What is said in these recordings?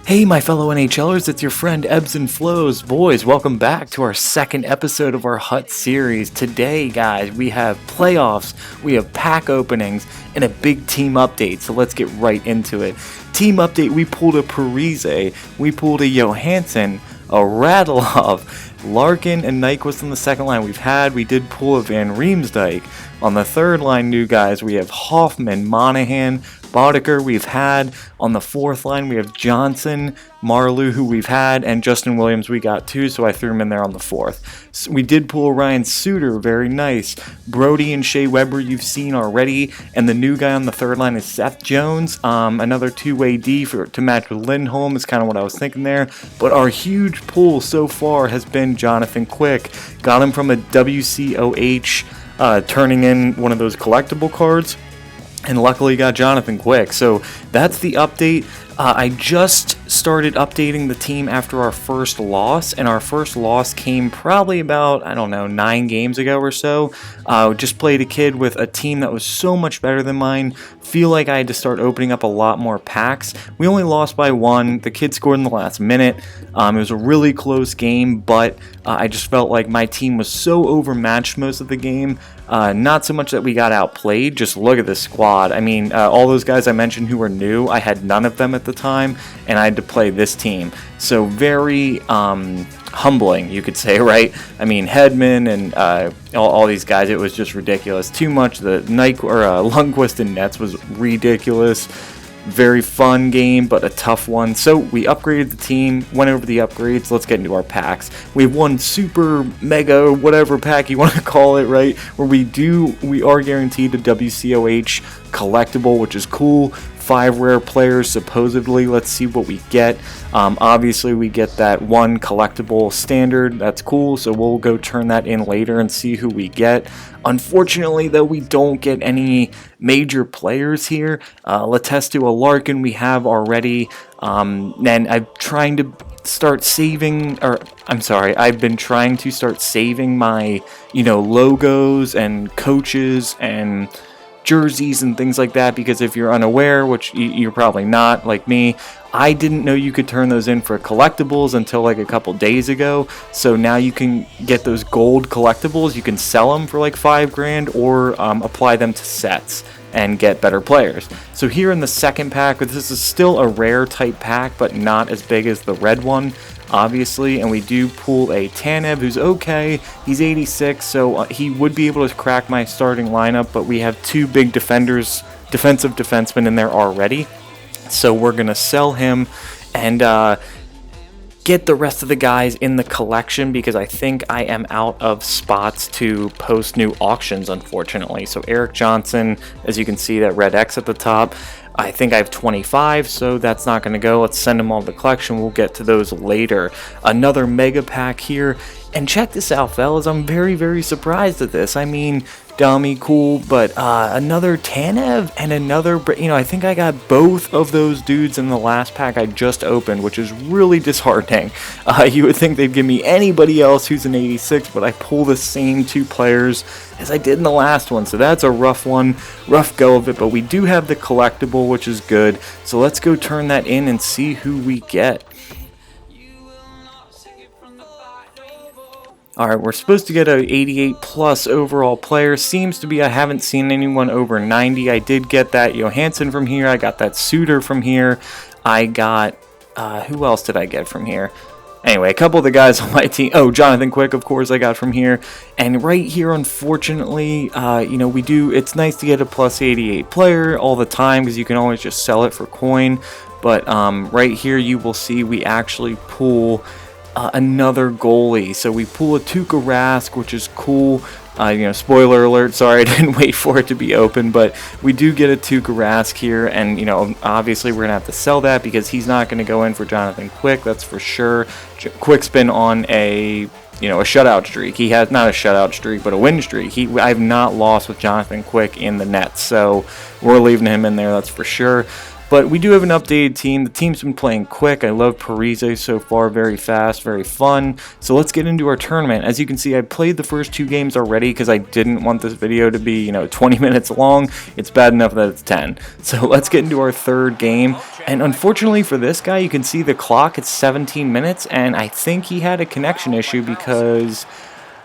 Hey, my fellow NHLers, it's your friend Ebbs and Flows. Boys, welcome back to our second episode of our Hut series. Today, guys, we have playoffs, we have pack openings, and a big team update, so let's get right into it. Team update, we pulled a Parise, we pulled a Johansson, a Radulov, Larkin and Nyquist on the second line we did pull a Van Riemsdyk. On the third line, new guys, we have Hoffman, Monahan, Boddicker we've had. On the fourth line, we have Johnson, Marleau, who we've had, and Justin Williams we got too, so I threw him in there on the fourth. So we did pull Ryan Suter, very nice. Brody and Shea Weber you've seen already, and the new guy on the third line is Seth Jones. Another two-way D to match with Lindholm is kind of what I was thinking there. But our huge pull so far has been Jonathan Quick. Got him from a WCOH, turning in one of those collectible cards. And luckily got Jonathan Quick. So that's the update. I just started updating the team after our first loss, and our first loss came probably about, 9 games ago or so. Just played a kid with a team that was so much better than mine. Feel like I had to start opening up a lot more packs. We only lost by 1. The kid scored in the last minute. It was a really close game, but I just felt like my team was so overmatched most of the game. Not so much that we got outplayed, just look at the squad. I mean, all those guys I mentioned who were new, I had none of them at the time, and I had to play this team. So very humbling, you could say, right? I mean, Hedman and all these guys, it was just ridiculous. Too much. The Lundqvist and Nets was ridiculous. Very fun game, but a tough one. So we upgraded the team, went over the upgrades. Let's get into our packs. We have one super mega whatever pack you want to call it, right? Where we are guaranteed a WCOH collectible, which is cool. 5 rare players supposedly. Let's see what we get. Obviously we get that one collectible standard. That's cool, so we'll go turn that in later and see who we get. Unfortunately though, we don't get any major players here. Letestu, a Larkin we have already, and I'm trying to start saving, I've been trying to start saving my logos and coaches and jerseys and things like that, because if you're unaware, which you're probably not like me, I didn't know you could turn those in for collectibles until like a couple days ago. So now you can get those gold collectibles, you can sell them for like $5,000 or apply them to sets and get better players. So here in the second pack, this is still a rare type pack, but not as big as the red one, obviously, and we do pull a Tanev who's okay. He's 86, so he would be able to crack my starting lineup, but we have 2 big defensive defensemen in there already. So we're going to sell him and get the rest of the guys in the collection, because I think I am out of spots to post new auctions, unfortunately. So Eric Johnson, as you can see, that red X at the top, I think I have 25, so that's not going to go. Let's send them all to the collection. We'll get to those later. Another mega pack here. And check this out, fellas. I'm very, very surprised at this. I mean, dummy, cool, but another Tanev and another, I think I got both of those dudes in the last pack I just opened, which is really disheartening. You would think they'd give me anybody else who's an 86, but I pull the same 2 players as I did in the last one, so that's a rough one, rough go of it, but we do have the collectible, which is good, so let's go turn that in and see who we get. Alright, we're supposed to get a 88 plus overall player. Seems to be, I haven't seen anyone over 90. I did get that Johansson from here. I got that Suter from here. I got, who else did I get from here? Anyway, a couple of the guys on my team. Oh, Jonathan Quick, of course, I got from here. And right here, unfortunately, it's nice to get a plus 88 player all the time, because you can always just sell it for coin. But right here, you will see we actually pull another goalie. So we pull a Tuukka Rask, which is cool. Spoiler alert, sorry I didn't wait for it to be open, but we do get a Tuukka Rask here, and obviously we're gonna have to sell that because he's not gonna go in for Jonathan Quick, that's for sure. Quick's been on a shutout streak. He has not a shutout streak, but a win streak. I've not lost with Jonathan Quick in the net, so we're leaving him in there, that's for sure. But we do have an updated team. The team's been playing quick. I love Parise so far. Very fast, very fun. So let's get into our tournament. As you can see, I played the first 2 games already because I didn't want this video to be, 20 minutes long. It's bad enough that it's 10. So let's get into our 3rd game. And unfortunately for this guy, you can see the clock. It's 17 minutes, and I think he had a connection issue because...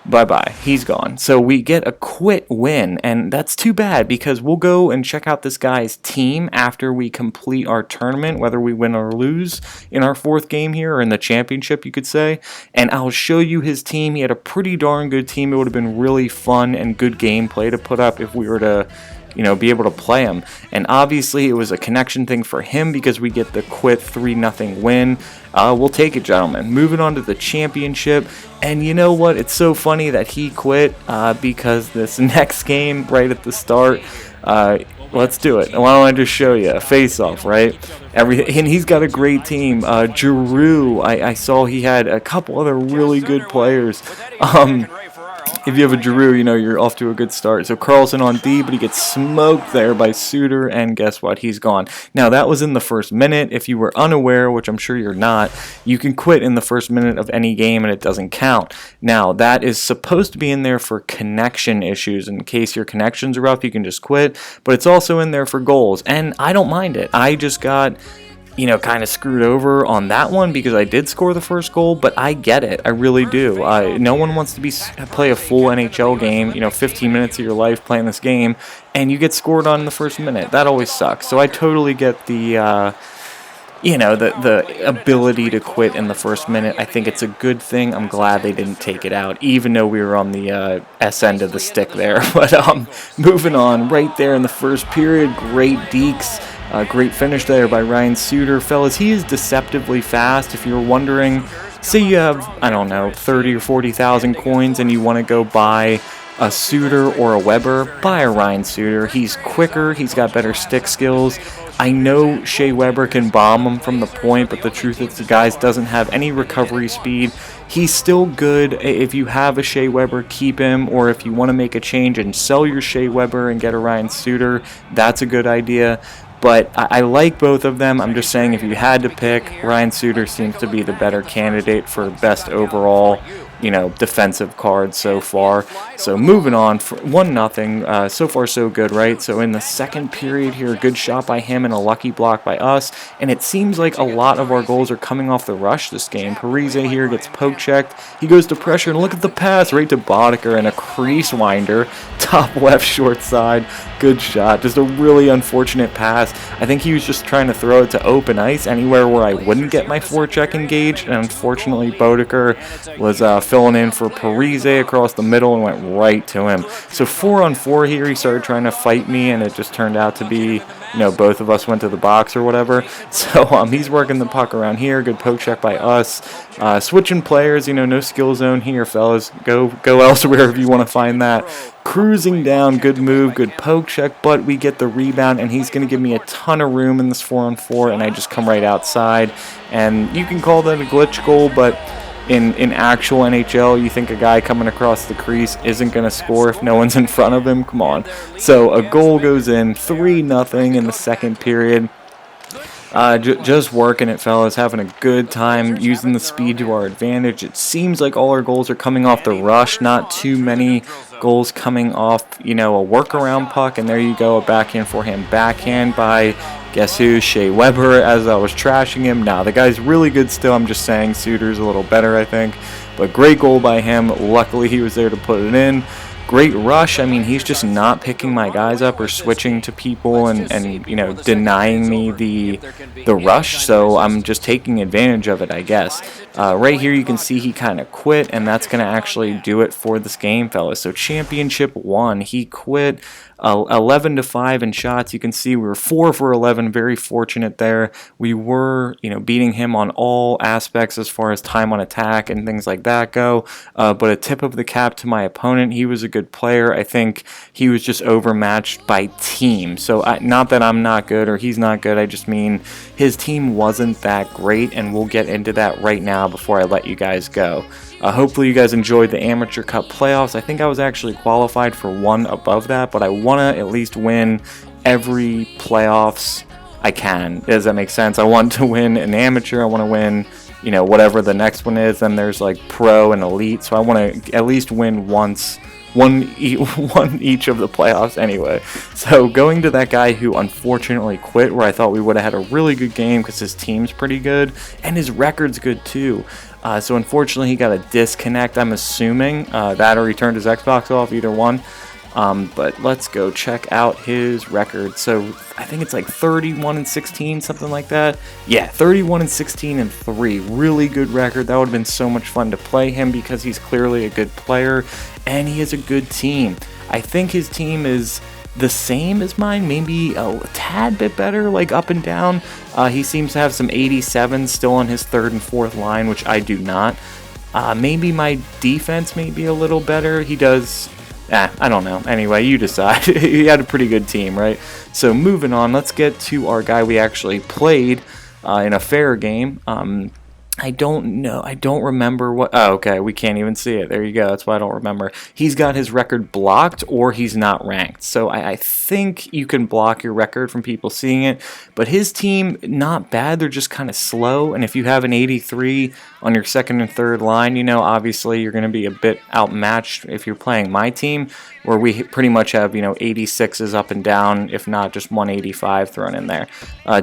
bye-bye, he's gone. So we get a quit win, and that's too bad because we'll go and check out this guy's team after we complete our tournament, whether we win or lose in our 4th game here, or in the championship, you could say. And I'll show you his team. He had a pretty darn good team. It would have been really fun and good gameplay to put up if we were to... be able to play him. And obviously it was a connection thing for him because we get the quit 3-0 win. We'll take it, gentlemen. Moving on to the championship. And you know what? It's so funny that he quit because this next game right at the start, let's do it. Why don't I just show you a face-off, right? And he's got a great team. Giroux, I saw he had a couple other really good players. If you have a Giroux, you're off to a good start. So Carlson on D, but he gets smoked there by Suter, and guess what? He's gone. Now, that was in the first minute. If you were unaware, which I'm sure you're not, you can quit in the first minute of any game, and it doesn't count. Now, that is supposed to be in there for connection issues. In case your connection's rough, you can just quit, but it's also in there for goals, and I don't mind it. I just got... kind of screwed over on that one because I did score the first goal, but I get it. I really do. No one wants to play a full NHL game, 15 minutes of your life playing this game, and you get scored on in the first minute. That always sucks. So I totally get the ability to quit in the first minute. I think it's a good thing. I'm glad they didn't take it out, even though we were on the S end of the stick there. But moving on, right there in the first period, great dekes. Great finish there by Ryan Suter. Fellas, he is deceptively fast. If you're wondering, say you have, 30 or 40,000 coins and you want to go buy a Suter or a Weber, buy a Ryan Suter. He's quicker. He's got better stick skills. I know Shea Weber can bomb him from the point, but the truth is the guy doesn't have any recovery speed. He's still good. If you have a Shea Weber, keep him, or if you want to make a change and sell your Shea Weber and get a Ryan Suter, that's a good idea. But I like both of them. I'm just saying if you had to pick, Ryan Suter seems to be the better candidate for best overall, defensive card so far. So moving on, 1-0. So far so good, right? So in the second period here, a good shot by him and a lucky block by us. And it seems like a lot of our goals are coming off the rush this game. Parise here gets poke checked. He goes to pressure, and look at the pass right to Boddicker and a crease winder. Top left short side. Good shot. Just a really unfortunate pass. I think he was just trying to throw it to open ice anywhere where I wouldn't get my forecheck engaged. And unfortunately, Boddicker was filling in for Parise across the middle and went right to him. So 4-on-4 here. He started trying to fight me, and it just turned out to be, both of us went to the box or whatever. So he's working the puck around here. Good poke check by us. Switching players, no skill zone here, fellas. Go elsewhere if you want to find that. Cruising down, good move, good poke check, but we get the rebound, and he's going to give me a ton of room in this 4-on-4, and I just come right outside. And you can call that a glitch goal, but in actual NHL, you think a guy coming across the crease isn't going to score if no one's in front of him? Come on. So a goal goes in, 3-0 in the second period. Just working it, fellas, having a good time, using the speed to our advantage. It seems like all our goals are coming off the rush, not too many goals coming off, a workaround puck, and there you go, a backhand, backhand by, guess who, Shea Weber, as I was trashing him. Nah, the guy's really good still, I'm just saying Suter's a little better, I think, but great goal by him. Luckily, he was there to put it in. Great rush. I mean, he's just not picking my guys up or switching to people and denying me the rush, so I'm just taking advantage of it, I guess. Right here you can see he kind of quit, and that's going to actually do it for this game, fellas. So championship 1, he quit. 11-5 in shots. You can see we were 4 for 11. Very fortunate there. We were, beating him on all aspects as far as time on attack and things like that go. But a tip of the cap to my opponent. He was a good player. I think he was just overmatched by team. So not that I'm not good or he's not good. I just mean his team wasn't that great, and we'll get into that right now before I let you guys go. Hopefully you guys enjoyed the Amateur Cup playoffs. I think I was actually qualified for one above that, but I want to at least win every playoffs I can. Does that make sense? I want to win an amateur. I want to win, whatever the next one is. Then there's like pro and elite. So I want to at least win once, one each of the playoffs anyway. So going to that guy who unfortunately quit, where I thought we would have had a really good game because his team's pretty good and his record's good too. So unfortunately he got a disconnect. I'm assuming that or he turned his Xbox off, either one. But let's go check out his record. So I think it's like 31-16, something like that. Yeah, 31-16-3. Really good record. That would have been so much fun to play him because he's clearly a good player and he has a good team. I think his team is the same as mine, maybe a tad bit better, like up and down. He seems to have some 87s still on his third and fourth line, which I do not. Maybe my defense may be a little better. He does... I don't know. Anyway, you decide. He had a pretty good team, right? So moving on, let's get to our guy we actually played in a fair game. I don't know. I don't remember what... Oh, okay. We can't even see it. There you go. That's why I don't remember. He's got his record blocked or he's not ranked. So I think you can block your record from people seeing it. But his team, not bad. They're just kind of slow. And if you have an 83 on your second and third line, obviously you're going to be a bit outmatched if you're playing my team, where we pretty much have, 86s up and down, if not just 185 thrown in there.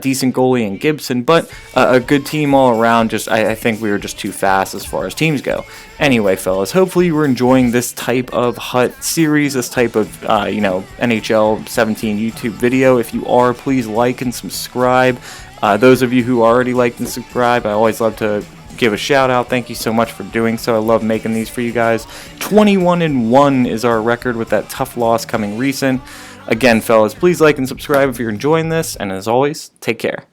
Decent goalie in Gibson, but a good team all around. I think we were just too fast as far as teams go. Anyway, fellas, hopefully you were enjoying this type of HUT series, this type of, NHL 17 YouTube video. If you are, please like and subscribe. Those of you who already liked and subscribe, I always love to give a shout out. Thank you so much for doing so. I love making these for you guys. 21-1 is our record with that tough loss coming recent. Again, fellas, please like and subscribe if you're enjoying this, and as always, take care.